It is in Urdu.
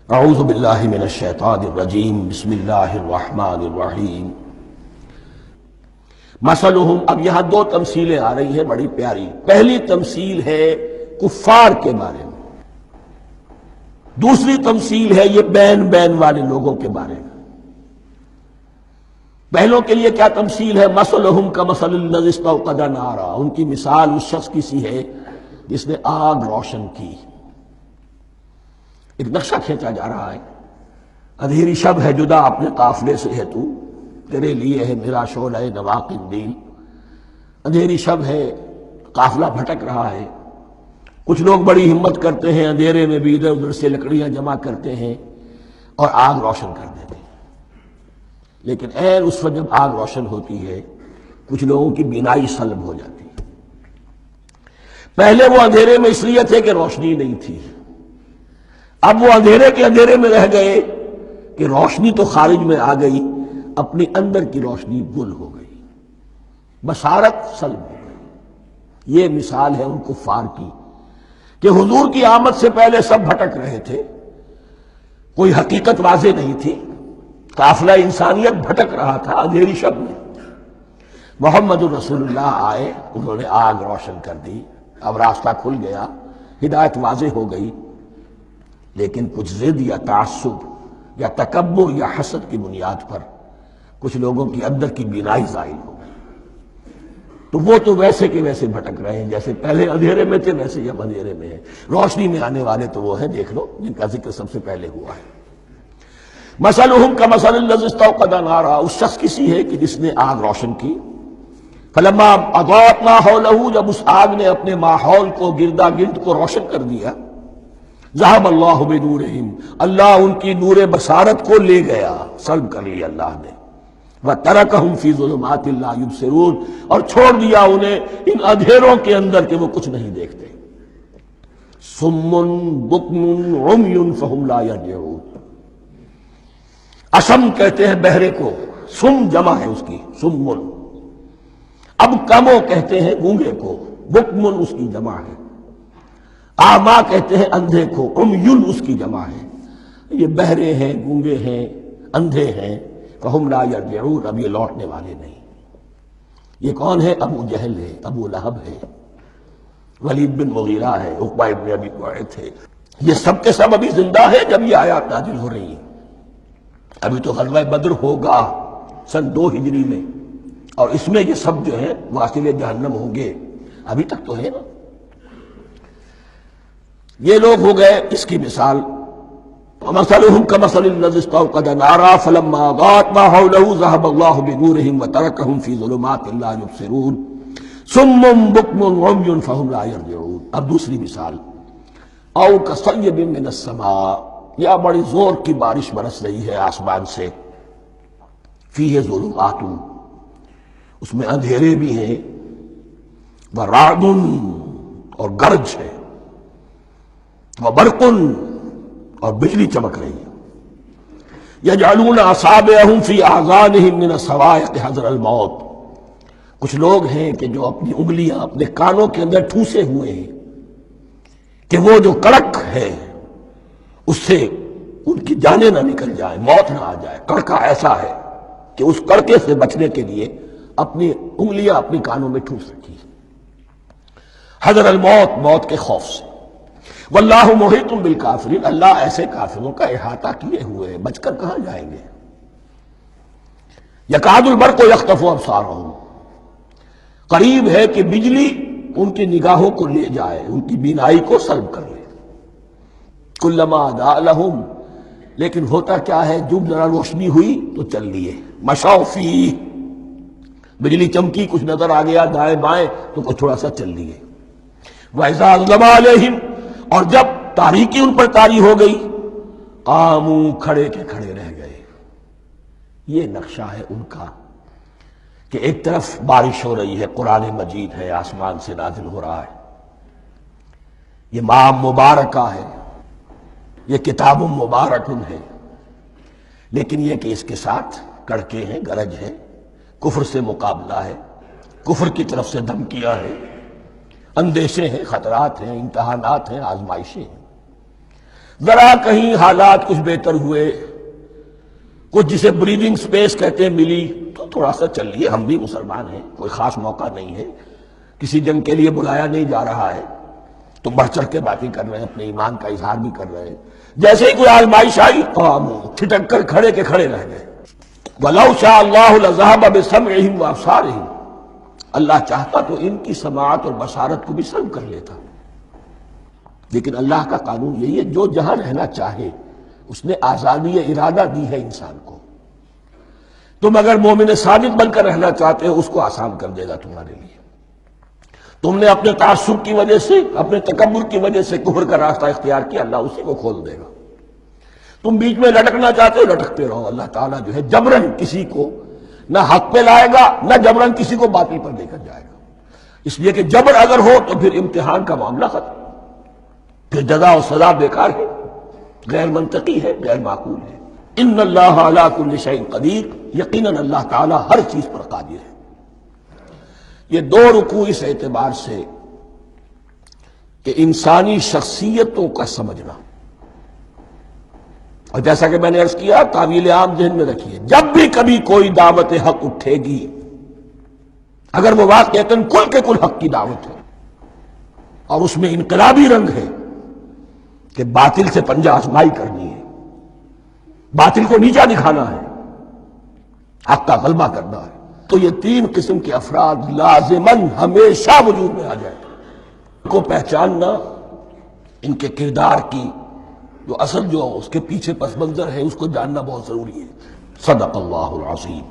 اعوذ باللہ من الشیطان الرجیم بسم اللہ الرحمن الرحیم مثلہم۔ اب یہاں دو تمثیلیں آ رہی ہیں بڑی پیاری۔ پہلی تمثیل ہے کفار کے بارے میں، دوسری تمثیل ہے یہ بین بین والے لوگوں کے بارے میں۔ پہلوں کے لیے کیا تمثیل ہے؟ مثلہم کمثل الذی استوقد نارا، ان کی مثال اس شخص کی سی ہے جس نے آگ روشن کی۔ ایک نقشہ کھینچا جا رہا ہے، اندھیری شب ہے جدا اپنے قافلے سے ہے تو، تیرے لیے ہے میرا شعلہ نوا قندیل۔ اندھیری شب ہے، قافلہ بھٹک رہا ہے، کچھ لوگ بڑی ہمت کرتے ہیں، اندھیرے میں بھی ادھر ادھر سے لکڑیاں جمع کرتے ہیں اور آگ روشن کر دیتے ہیں۔ لیکن عین اس وقت جب آگ روشن ہوتی ہے کچھ لوگوں کی بینائی سلب ہو جاتی ہے۔ پہلے وہ اندھیرے میں اس لیے تھے کہ روشنی نہیں تھی، اب وہ اندھیرے کے اندھیرے میں رہ گئے کہ روشنی تو خارج میں آ گئی، اپنی اندر کی روشنی گل ہو گئی، بصارت سلب ہو گئی۔ یہ مثال ہے ان کفار کی کہ حضور کی آمد سے پہلے سب بھٹک رہے تھے، کوئی حقیقت واضح نہیں تھی، قافلہ انسانیت بھٹک رہا تھا اندھیری شب میں۔ محمد الرسول اللہ آئے، انہوں نے آگ روشن کر دی، اب راستہ کھل گیا، ہدایت واضح ہو گئی۔ لیکن کچھ ضد یا تعصب یا تکبر یا حسد کی بنیاد پر کچھ لوگوں کی اندر کی بینائی زائل ہو گئی، تو وہ تو ویسے کے ویسے بھٹک رہے ہیں جیسے پہلے اندھیرے میں تھے، ویسے اب اندھیرے میں ہیں۔ روشنی میں آنے والے تو وہ ہیں، دیکھ لو جن کا ذکر سب سے پہلے ہوا ہے۔ مثلہم کمثل الذی استوقد نارا، اس شخص کی سی ہے کہ جس نے آگ روشن کی۔ فلما اضاءت ما حولہ، جب اس آگ نے اپنے ماحول کو، گردا گرد کو روشن کر دیا، ذہب اللہ بنورہم، اللہ ان کی نور بصارت کو لے گیا، سلب کر لیا اللہ نے۔ وترکہم فی ظلمات لا یبصرون، اور چھوڑ دیا انہیں ان اندھیروں کے اندر کہ وہ کچھ نہیں دیکھتے۔ صم بکم عمی فہم لا یرجعون، اشم کہتے ہیں بہرے کو، سم جمع ہے اس کی، سمن۔ اب کمو کہتے ہیں گونگے کو، بکمن اس کی جمع ہے۔ آما کہتے ہیں اندھے کو، عمیٌ اس کی جمع ہے۔ یہ بہرے ہیں، گونگے ہیں، اندھے ہیں، فہم لا یرجعون، اب یہ لوٹنے والے نہیں۔ یہ کون ہے؟ ابو جہل ہے، ابو لہب ہے، ولید بن مغیرہ ہے، عقبہ ابن ابی معیط ہے۔ یہ سب کے سب ابھی زندہ ہے جب یہ آیات نازل ہو رہی ہیں۔ ابھی تو غزوہ بدر ہوگا سن 2 ہجری میں، اور اس میں یہ سب جو ہیں واصل جہنم ہوں گے، ابھی تک تو ہے نا۔ یہ لوگ ہو گئے اس کی مثال۔ وَمَثَلُهُمْ كَمَثَلِ الَّذِي اسْتَوْقَدَ نَارًا فَلَمَّا أَضَاءَتْ مَا حَوْلَهُ ذَهَبَ اللَّهُ بِنُورِهِمْ وَتَرَكَهُمْ فِي ظُلُمَاتٍ لَا يُبْصِرُونَ صُمٌّ بُكْمٌ عُمْيٌ فَهُمْ لَا يَرْجِعُونَ۔ اب دوسری مثال، أَوْ كَصَيِّبٍ مِّنَ السَّمَاءِ، یا بڑی زور کی بارش برس رہی ہے آسمان سے، فِيهِ ظُلُمَاتٌ، اس میں اندھیرے بھی ہیں، وَرَعْدٌ، اور گرج ہے، وَبَرْقٌ، اور بجلی چمک رہی ہے۔ یجعلون اصابعہم فی اذانہم من الصواعق حذر الموت، کچھ لوگ ہیں کہ جو اپنی انگلیاں اپنے کانوں کے اندر ٹھوسے ہوئے ہیں کہ وہ جو کڑک ہے اس سے ان کی جانیں نہ نکل جائیں، موت نہ آ جائے۔ کڑکا ایسا ہے کہ اس کڑکے سے بچنے کے لیے اپنی انگلیاں اپنی کانوں میں ٹھوس رکھی، حذر الموت، موت کے خوف سے۔ واللہ محیط بالکافرین، اللہ ایسے کافروں کا احاطہ کیے ہوئے ہیں، بچ کر کہاں جائیں گے۔ یکاد البرق یخطف ابصارہم، قریب ہے کہ بجلی ان کی نگاہوں کو لے جائے، ان کی بینائی کو سلب کر لے۔ کلما اضاء لہم، لیکن ہوتا کیا ہے، جب ذرا روشنی ہوئی تو چل لیے۔ مشوا فیہ، بجلی چمکی، کچھ نظر آ گیا دائیں بائیں تو کچھ تھوڑا سا چل لیے۔ وَإِذَا أَظْلَمَ عَلَيْهِمْ، اور جب تاریکی ان پر طاری ہو گئی، قاموا، کھڑے کے کھڑے رہ گئے۔ یہ نقشہ ہے ان کا کہ ایک طرف بارش ہو رہی ہے، قرآن مجید ہے، آسمان سے نازل ہو رہا ہے، یہ ماہ مبارکہ ہے، یہ کتاب مبارک ہے، لیکن یہ کہ اس کے ساتھ کڑکے ہیں، گرج ہے، کفر سے مقابلہ ہے، کفر کی طرف سے دھمکیاں ہیں، اندیشے ہیں، خطرات ہیں، امتحانات ہیں، آزمائشیں ہیں۔ ذرا کہیں حالات کچھ بہتر ہوئے، کچھ جسے بریدنگ سپیس کہتے ہیں ملی، تو تھوڑا سا چل لیے، ہم بھی مسلمان ہیں، کوئی خاص موقع نہیں ہے، کسی جنگ کے لیے بلایا نہیں جا رہا ہے، تو بڑھ چڑھ کے باتیں کر رہے ہیں، اپنے ایمان کا اظہار بھی کر رہے ہیں۔ جیسے ہی کوئی آزمائش آئی قاموا، ٹھٹک کر کھڑے کے کھڑے رہ گئے۔ وَلَوْ شَاءَ اللَّهُ لَذَهَبَ بِسَمْعِهِمْ وَأَبْصَارِهِمْ، اللہ چاہتا تو ان کی سماعت اور بصارت کو بھی سلب کر لیتا، لیکن اللہ کا قانون یہی ہے، جو جہاں رہنا چاہے اس نے آزادی ارادہ دی ہے انسان کو۔ تم اگر مومن صادق بن کر رہنا چاہتے ہو، اس کو آسان کر دے گا تمہارے لیے۔ تم نے اپنے تعصب کی وجہ سے، اپنے تکبر کی وجہ سے کفر کا راستہ اختیار کیا، اللہ اسی کو کھول دے گا۔ تم بیچ میں لٹکنا چاہتے ہو، لٹکتے رہو، اللہ تعالیٰ جو ہے جبرن کسی کو نہ حق پہ لائے گا، نہ جبرن کسی کو باطل پر لے کر جائے گا، اس لیے کہ جبر اگر ہو تو پھر امتحان کا معاملہ ختم، پھر جزا و سزا بیکار ہے، غیر منطقی ہے، غیر معقول ہے۔ ان اللہ علی کل شیء قدیر، یقیناً اللہ تعالیٰ ہر چیز پر قادر ہے۔ یہ دو رکوع اس اعتبار سے کہ انسانی شخصیتوں کا سمجھنا، اور جیسا کہ میں نے عرض کیا، تعویل عام ذہن میں رکھیے، جب بھی کبھی کوئی دعوت حق اٹھے گی، اگر وہ واقعتاً کل کے کل حق کی دعوت ہے اور اس میں انقلابی رنگ ہے کہ باطل سے پنجہ آزمائی کرنی ہے، باطل کو نیچا دکھانا ہے، حق کا غلبہ کرنا ہے، تو یہ تین قسم کے افراد لازماً ہمیشہ وجود میں آ جائیں۔ ان کو پہچاننا، ان کے کردار کی جو اصل جو اس کے پیچھے پس منظر ہے، اس کو جاننا بہت ضروری ہے۔ صدق اللہ العظیم۔